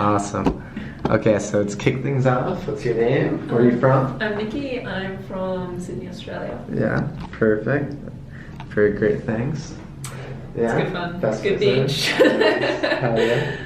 Awesome. Okay, so let's kick things off. What's your name? Where are you from? I'm Nikki. I'm from Sydney, Australia. Yeah, perfect. Very great things. Yeah, it's good fun. Best good beach. Hell yeah.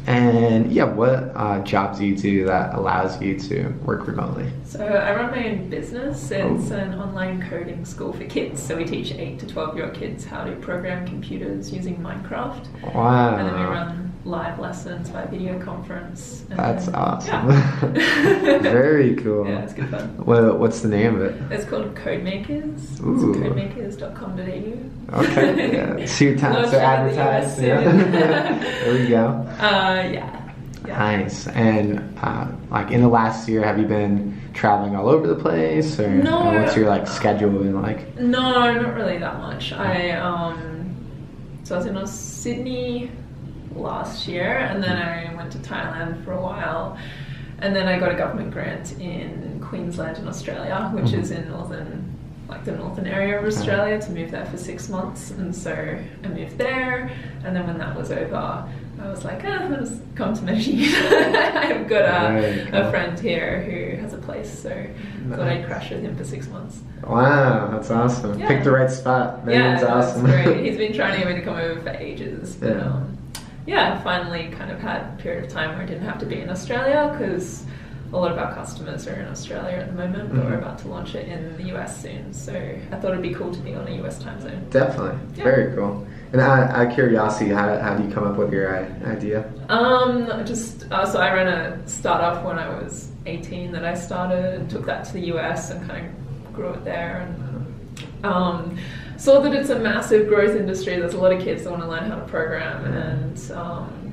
And yeah, what jobs do you do that allows you to work remotely? So I run my own business. It's an online coding school for kids. So we teach 8 to 12-year-old kids how to program computers using Minecraft. Wow. And then we run live lessons by video conference. That's awesome. Yeah. Very cool. Yeah, it's good fun. What's the name of it? It's called Codemakers. Ooh. It's codemakers.com.au. Okay, yeah. Shoot time. So advertise. Yeah. There we go. Yeah. Nice. And like in the last year, have you been traveling all over the place, or No. what's your like schedule been like? No, not really that much. So I was in Sydney last year, and then I went to Thailand for a while, and then I got a government grant in Queensland in Australia, which is in the northern area of Australia, to move there for 6 months. And so I moved there, and then when that was over, I was like, let's come to Medellin. I've got a friend here who has a place, so I thought I'd crash with him for 6 months. Wow, that's awesome. Yeah. Picked the right spot. Megan's awesome. That's great. He's been trying to get me to come over for ages. But, I finally kind of had a period of time where I didn't have to be in Australia, because a lot of our customers are in Australia at the moment, but we're about to launch it in the US soon. So I thought it'd be cool to be on a US time zone. Definitely. Yeah. Very cool. And out of curiosity, how do you come up with your idea? So I ran a startup when I was 18 that I started, took that to the US and kind of grew it there, and saw that it's a massive growth industry. There's a lot of kids that want to learn how to program, and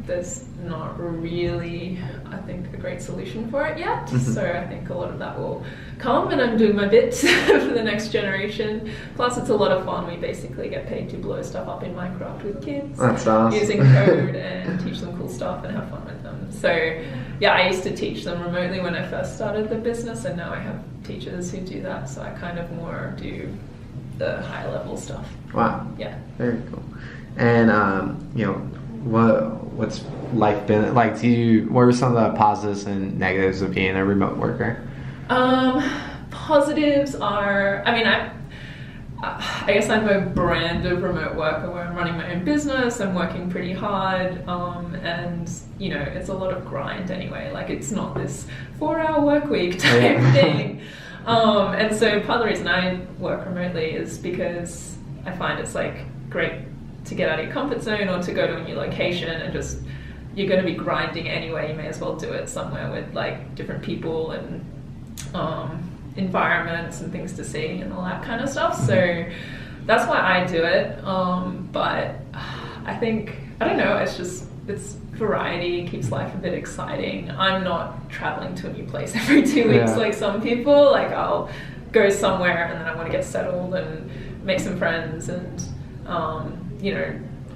there's not really, I think, a great solution for it yet. So I think a lot of that will come, and I'm doing my bit for the next generation. Plus, it's a lot of fun. We basically get paid to blow stuff up in Minecraft with kids. That's awesome. Using code and teach them cool stuff and have fun with them. So yeah, I used to teach them remotely when I first started the business, and now I have teachers who do that. So I kind of more do the higher level stuff. Wow. Yeah. Very cool. And what's life been like? What were some of the positives and negatives of being a remote worker? Positives are, I guess I'm a brand of remote worker where I'm running my own business, I'm working pretty hard, and it's a lot of grind anyway. Like, it's not this 4-hour work week type thing. And so part of the reason I work remotely is because I find it's like great to get out of your comfort zone or to go to a new location, and just, you're going to be grinding anyway, you may as well do it somewhere with like different people and environments and things to see and all that kind of stuff. So that's why I do it. But I think, I don't know, it's variety, keeps life a bit exciting. I'm not traveling to a new place every 2 weeks like some people. Like, I'll go somewhere and then I want to get settled and make some friends and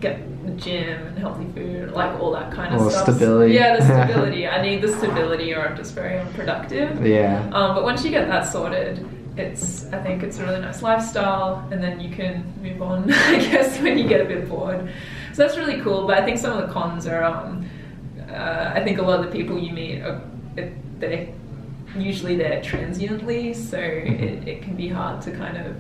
get the gym and healthy food, like all that kind of stuff. Stability. Yeah, the stability. I need the stability, or I'm just very unproductive. Yeah. But once you get that sorted, I think it's a really nice lifestyle, and then you can move on, I guess, when you get a bit bored. So that's really cool. But I think some of the cons are, I think a lot of the people you meet, they're usually there transiently, so it can be hard to kind of,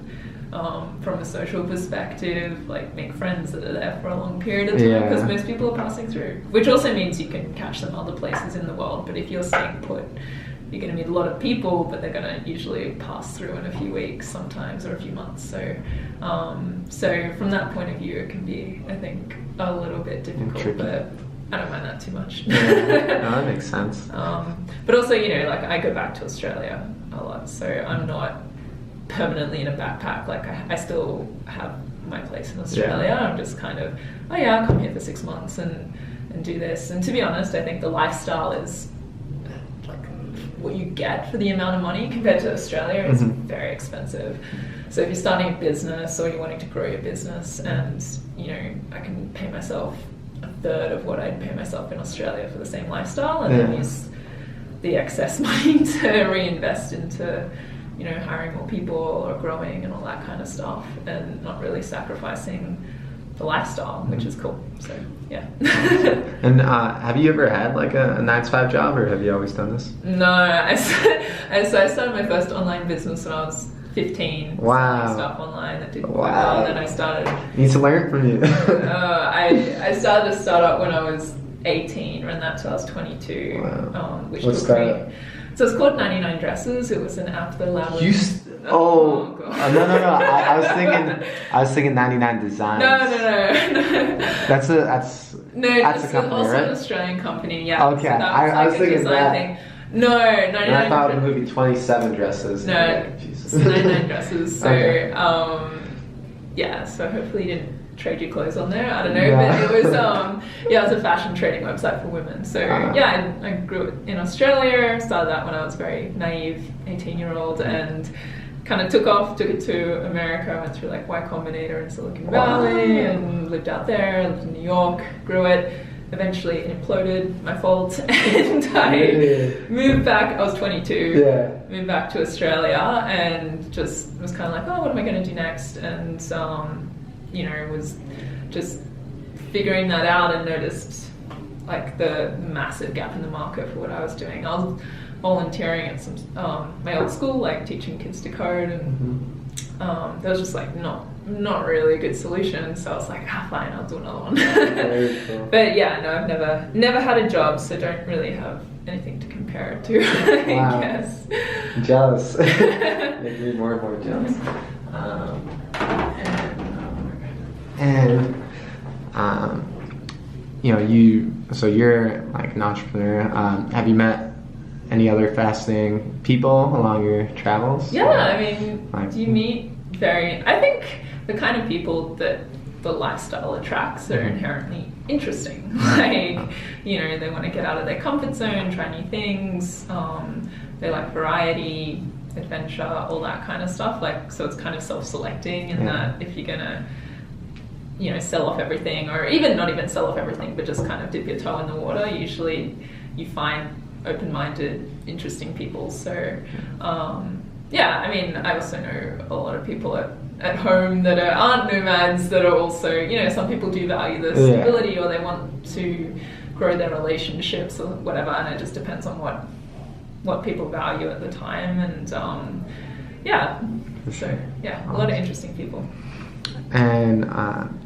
from a social perspective, like make friends that are there for a long period of time, because most people are passing through, which also means you can catch them other places in the world. But if you're staying put, you're going to meet a lot of people, but they're going to usually pass through in a few weeks sometimes, or a few months. So from that point of view, it can be, I think, a little bit difficult, but I don't mind that too much. No, that makes sense. But also, like, I go back to Australia a lot, so I'm not permanently in a backpack. Like, I still have my place in Australia. I'm just kind of, I'll come here for 6 months and do this. And to be honest, I think the lifestyle is like what you get for the amount of money compared to Australia is very expensive. So if you're starting a business or you're wanting to grow your business, and I can pay myself a third of what I'd pay myself in Australia for the same lifestyle, and then use the excess money to reinvest into hiring more people or growing and all that kind of stuff, and not really sacrificing the lifestyle, which is cool. So yeah. And have you ever had like a 9-to-5 job, or have you always done this? No, I started my first online business when I was 15. Wow. Selling stuff online that did quite well. And then I started. Need to learn from you. I started a startup when I was 18, ran that till I was 22. Wow. Which What's was that? great. So it's called 99 Dresses. It was an app that allowed. No. I was thinking 99 Designs. No. That's a company, also right? an Australian company. Yeah. Okay, So that I was a thinking design that. thing. No, 99. And I thought it would be 27 Dresses. No, it's 99 Dresses. So, Okay. yeah. So hopefully you didn't trade your clothes on there. I don't know, Yeah. but it was it was a fashion trading website for women. So yeah, I grew in Australia. Started that when I was very naive 18-year-old and kind of took it to America. I went through like Y Combinator in Silicon Valley and lived out there. Lived in New York, grew it. Eventually it imploded, my fault, and I moved back. I was 22. Yeah. Moved back to Australia and just was kind of like, oh, what am I going to do next? And was just figuring that out and noticed like the massive gap in the market for what I was doing. I was volunteering at some my old school, like teaching kids to code, and there was just like not really a good solution. So I was like, fine, I'll do another one. Very cool. But yeah, no, I've never had a job, so don't really have anything to compare it to. Wow. I guess. Jealous. Make me more and more jealous. So you're like an entrepreneur. Have you met any other fascinating people along your travels? Yeah, I mean, Like- you meet I think the kind of people that the lifestyle attracts are inherently interesting. Like, they want to get out of their comfort zone, try new things. They like variety, adventure, all that kind of stuff. Like, so it's kind of self-selecting in that if you're gonna, sell off everything, or even not even sell off everything, but just kind of dip your toe in the water, usually you find open-minded, interesting people. So, yeah, I mean, I also know a lot of people at home that aren't nomads that are also, some people do value the stability or they want to grow their relationships or whatever, and it just depends on what people value at the time. And a lot of interesting people. And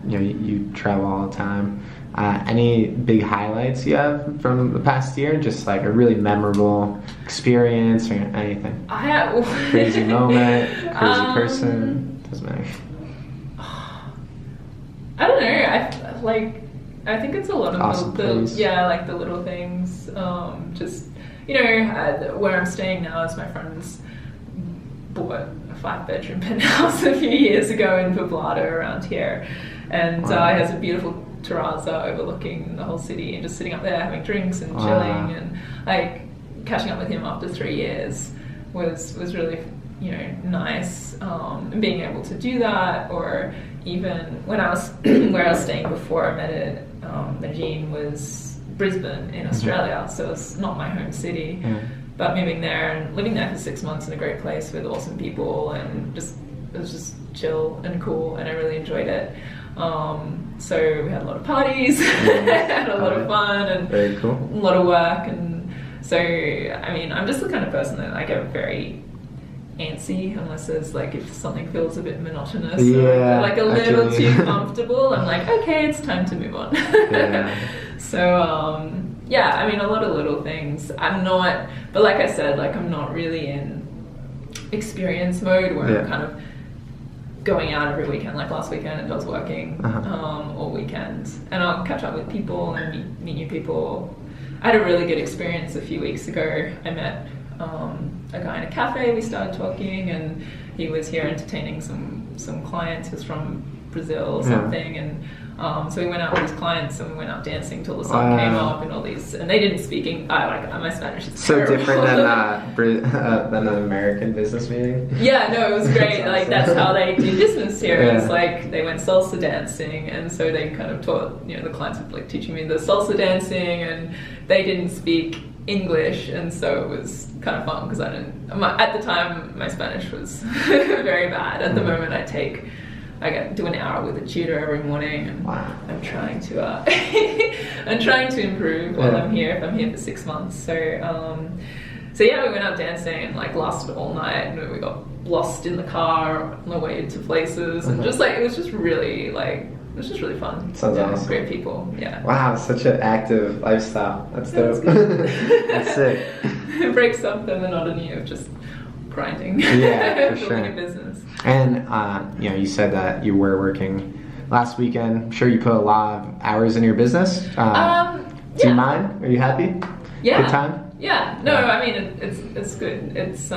you travel all the time. Any big highlights you have from the past year? Just like a really memorable experience or anything? Crazy moment, crazy person, doesn't matter. I don't know. I think it's a lot of Awesome the little things. Just where I'm staying now is my friend's bought a 5-bedroom penthouse a few years ago in Poblado around here, and he has a beautiful terrazza overlooking the whole city, and just sitting up there having drinks and chilling, and like catching up with him after 3 years was really nice, and being able to do that. Or even when I was where I was staying before I met it, Najeen was Brisbane in Australia, so it's not my home city. But moving there and living there for 6 months in a great place with awesome people, and it was just chill and cool, and I really enjoyed it. So we had a lot of parties, had a lot of fun, and very cool. a lot of work. And so, I mean, I'm just the kind of person that I get very antsy unless there's like, if something feels a bit monotonous or like a little too comfortable, I'm like, okay, it's time to move on. So I mean, a lot of little things. But like I said, like I'm not really in experience mode where I'm kind of going out every weekend. Like last weekend I was working all weekend, and I'll catch up with people and meet new people. I had a really good experience a few weeks ago. I met a guy in a cafe. We started talking, and he was here entertaining some clients. He was from Brazil or something, and so we went out with these clients, and we went out dancing till the sun came up, and all these, and they didn't speak my Spanish is so terrible. Different than an American business meeting. Yeah, no, it was great. That's like awesome. that's how they do business here. It's like they went salsa dancing, and so they kind of taught, the clients were like teaching me the salsa dancing, and they didn't speak English, and so it was kind of fun because at the time my Spanish was very bad. At the moment I do an hour with a tutor every morning, and Wow. I'm trying to improve while I'm here. If I'm here for 6 months, so yeah, we went out dancing and like lasted all night, and we got lost in the car on the way to places, and just like it was just really fun. Sounds awesome. Great people. Yeah. Wow, such an active lifestyle. That's dope. That's sick. It breaks up the monotony of just grinding. Yeah, for building sure. a business. And you said that you were working last weekend. I'm sure you put a lot of hours in your business. Do you mind? Are you happy? Yeah. Good time? Yeah. No, I mean it's good. It's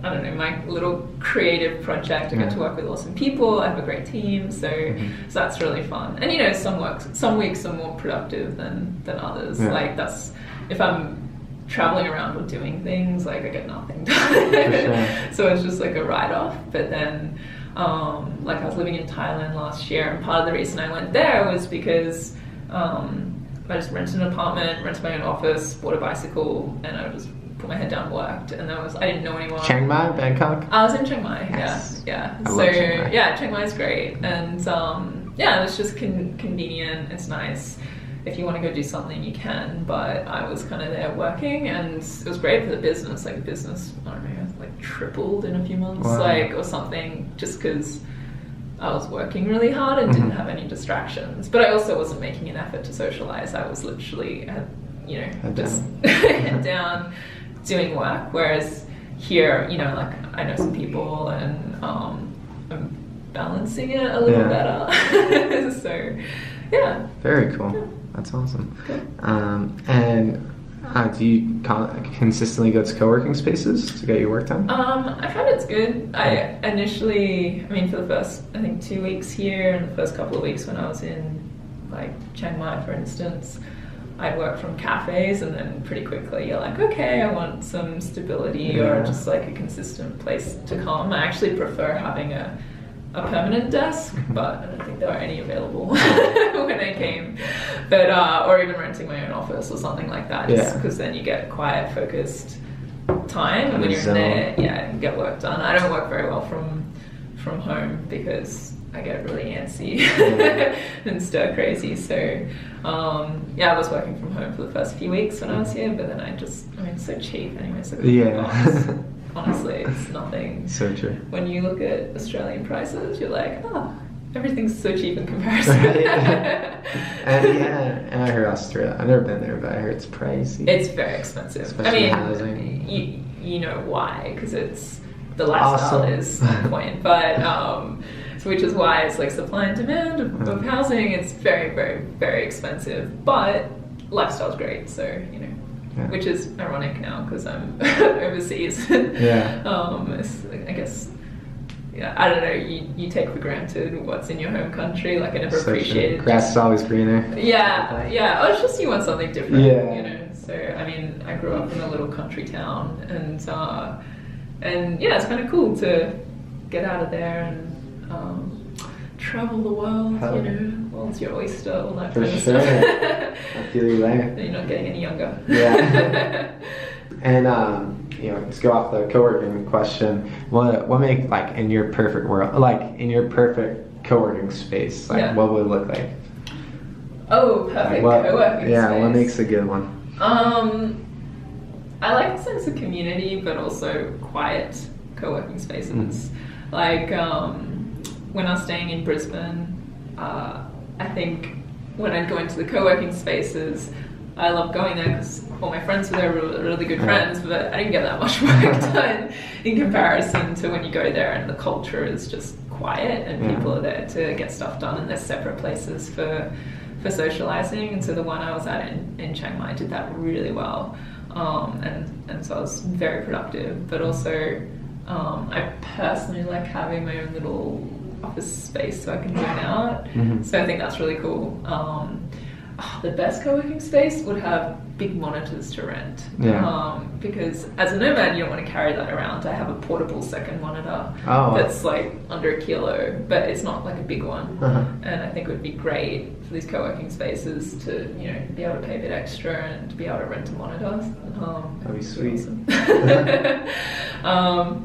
I don't know, my little creative project. I get to work with awesome people. I have a great team, so that's really fun. And some weeks are more productive than others. Yeah. Like that's if I'm traveling around or doing things, like I get nothing done. So it's just like a write-off. But then like I was living in Thailand last year, and part of the reason I went there was because I just rented an apartment, rented my own office, bought a bicycle, and I just put my head down, worked, and I didn't know anyone. Chiang Mai, Bangkok? I was in Chiang Mai, Yes. yeah. I So love Chiang Mai. yeah, Chiang Mai is great, and it's just convenient. It's nice. If you want to go do something, you can. But I was kind of there working, and it was great for the business. Like business, I don't know, like tripled in a few months, or something, just because I was working really hard and didn't have any distractions. But I also wasn't making an effort to socialize. I was literally, just head down, doing work. Whereas here, like I know some people, and I'm balancing it a little better. So, yeah. Very cool. Yeah. That's awesome. Cool. And do you consistently go to co-working spaces to get your work done? I find it's good. I initially, for the first, I think 2 weeks here, and the first couple of weeks when I was in like Chiang Mai, for instance, I'd work from cafes, and then pretty quickly you're like, okay, I want some stability or just like a consistent place to come. I actually prefer having a permanent desk, but I don't think there were any available when I came. But or even renting my own office or something like that, just because then you get quiet, focused time, and when you're in there, you can get work done. I don't work very well from home because I get really antsy and stir crazy. So I was working from home for the first few weeks when I was here, but then it's so cheap anyway. So honestly, it's nothing. So true. When you look at Australian prices, you're like, everything's so cheap in comparison. And I heard Australia. I've never been there, but I heard it's pricey. It's very expensive. Especially housing. You know why? Because the lifestyle is on point. But so which is why it's like supply and demand of housing. It's very, very, very expensive, but lifestyle's great. So which is ironic now because I'm overseas. I guess. Yeah, I don't know. You take for granted what's in your home country. Like I never appreciated. Grass is always greener. Yeah. Oh, it's just you want something different. Yeah. So I grew up in a little country town, and it's kind of cool to get out of there and travel the world. World's your oyster, all that kind of stuff. I feel you there. You're not getting any younger. Yeah. And let's go off the co-working question. What make like in your perfect world, like in your perfect co-working space, like what would it look like? Oh, perfect co-working space. Yeah, what makes a good one? I like the sense of community, but also quiet co-working spaces. Like when I was staying in Brisbane, I think when I'd go into the co-working spaces, I loved going there because all my friends were there, really good friends, but I didn't get that much work done in comparison to when you go there and the culture is just quiet and people are there to get stuff done, and there's separate places for socializing. And so the one I was at in Chiang Mai did that really well, and so I was very productive. But also I personally like having my own little office space so I can zone out. So I think that's really cool. The best co-working space would have big monitors to rent. Yeah. Because as a nomad, you don't want to carry that around. I have a portable second monitor that's like under 1 kilo, but it's not like a big one. And I think it would be great for these co-working spaces to, you know, be able to pay a bit extra and to be able to rent a monitor. That'd be sweet. Awesome.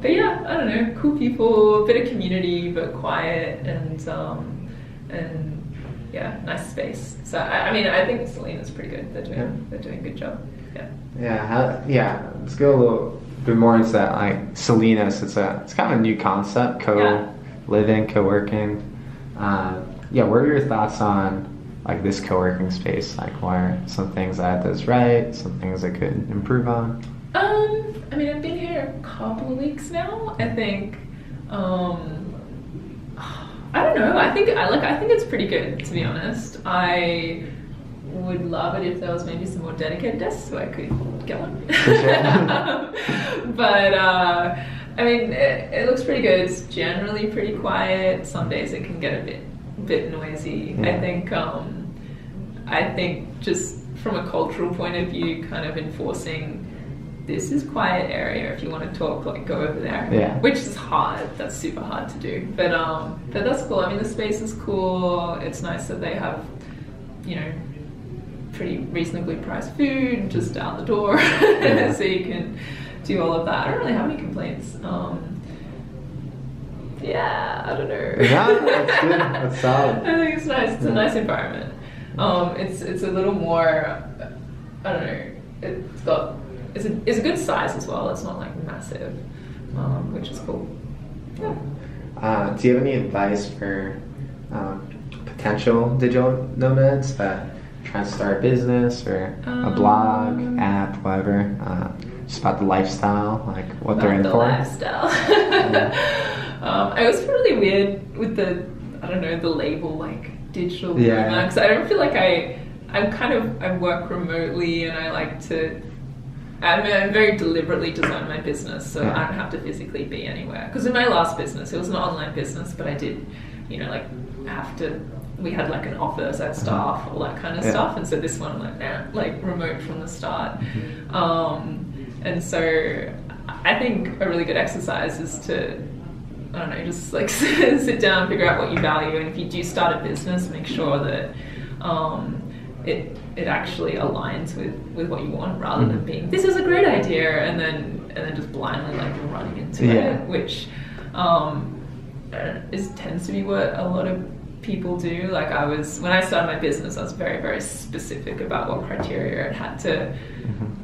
But yeah, I don't know, cool people, a bit of community, but quiet and yeah, nice space. So I mean, I think Selena's pretty good. They're doing a good job. Yeah. Let's go a little bit more into that. Like Selena's, it's kind of a new concept, co-living, co-working. What are your thoughts on like this co-working space? Like, what are some things that does right, some things that could improve on? I mean, I've been here a couple of weeks now. I think. I don't know. I think it's pretty good, to be honest. I would love it if there was maybe some more dedicated desks so I could get one. But I mean, it looks pretty good. It's generally pretty quiet. Some days it can get a bit noisy. Yeah. I think just from a cultural point of view, kind of enforcing this is quiet area. If you want to talk, like go over there. Yeah. Which is hard. That's super hard to do. But that's cool. I mean, the space is cool. It's nice that they have, you know, pretty reasonably priced food just out the door, so you can do all of that. I don't really have any complaints. I don't know. Yeah, that's good. That's solid. I think it's nice. It's a nice environment. It's a little more. I don't know. It's a good size as well. It's not like massive, which is cool. Yeah. Do you have any advice for potential digital nomads that are trying to start a business or a blog, app, whatever? Just about the lifestyle, like what they're in for. Lifestyle. I always feel really weird with the label like digital nomad, because I don't feel like I work remotely and I like to. I very deliberately designed my business so I don't have to physically be anywhere. Because in my last business, it was an online business, but I did, you know, like we had like an office, I had staff, all that kind of stuff. And so this one, I'm like, like remote from the start. And so I think a really good exercise is to, I don't know, just like sit down, figure out what you value. And if you do start a business, make sure that it actually aligns with what you want, rather than being, this is a great idea, and then just blindly like running into it, which tends to be what a lot of people do. Like when I started my business, I was very, very specific about what criteria it had to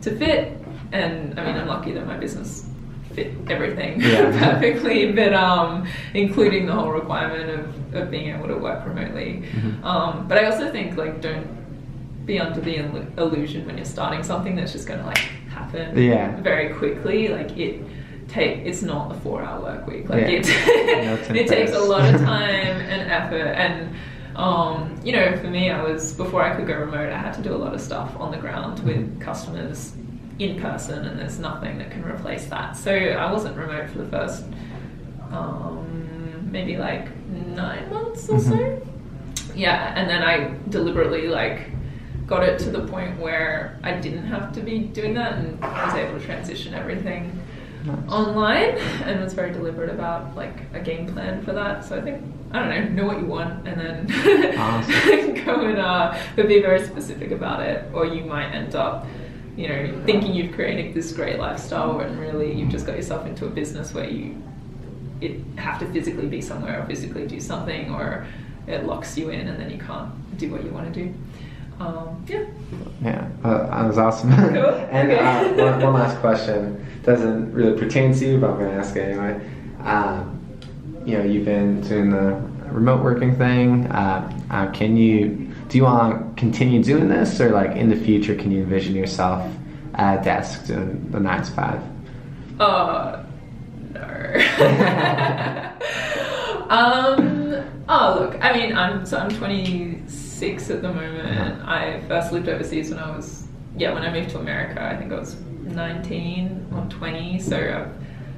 fit, and I mean, I'm lucky that my business fit everything perfectly, but including the whole requirement of being able to work remotely. But I also think like don't be under the illusion when you're starting something that's just going to like happen very quickly. Like it's not a 4-hour work week. Like it takes a lot of time and effort. And you know, for me, before I could go remote, I had to do a lot of stuff on the ground with customers in person, and there's nothing that can replace that. So I wasn't remote for the first maybe like 9 months or so. And then I deliberately like got it to the point where I didn't have to be doing that, and I was able to transition everything online, and was very deliberate about like a game plan for that. So I think, I don't know what you want, and then go and but be very specific about it, or you might end up, you know, thinking you've created this great lifestyle when really you've just got yourself into a business where you have to physically be somewhere or physically do something, or it locks you in and then you can't do what you want to do. That was awesome. Cool. And one last question, doesn't really pertain to you, but I'm going to ask it anyway. You know, you've been doing the remote working thing. Do you want to continue doing this, or like in the future, can you envision yourself at a desk doing the 9 to 5? No. Look, I mean, I'm 26 at the moment. I first lived overseas when I moved to America. I think I was 19 or 20. So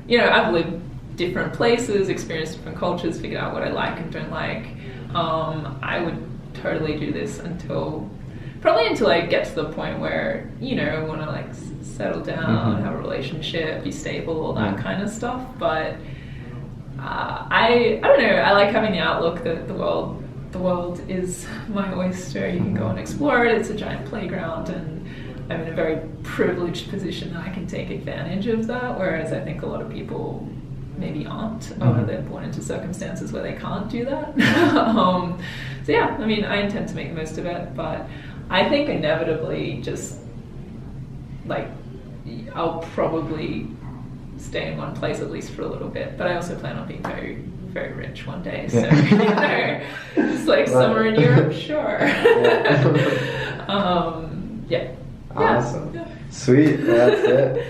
I've lived different places, experienced different cultures, figured out what I like and don't like. I would totally do this until probably until I get to the point where, you know, I want to like settle down, have a relationship, be stable, all that kind of stuff. But I don't know. I like having the outlook that the world is my oyster. You can go and explore it. It's a giant playground, and I'm in a very privileged position that I can take advantage of that. Whereas I think a lot of people maybe aren't, or they're born into circumstances where they can't do that. So yeah, I mean, I intend to make the most of it, but I think inevitably just like I'll probably stay in one place at least for a little bit, but I also plan on being very, very rich one day. So you know, it's like somewhere in Europe, sure. Yeah. Yeah. Awesome. Yeah. Sweet. Well, that's it.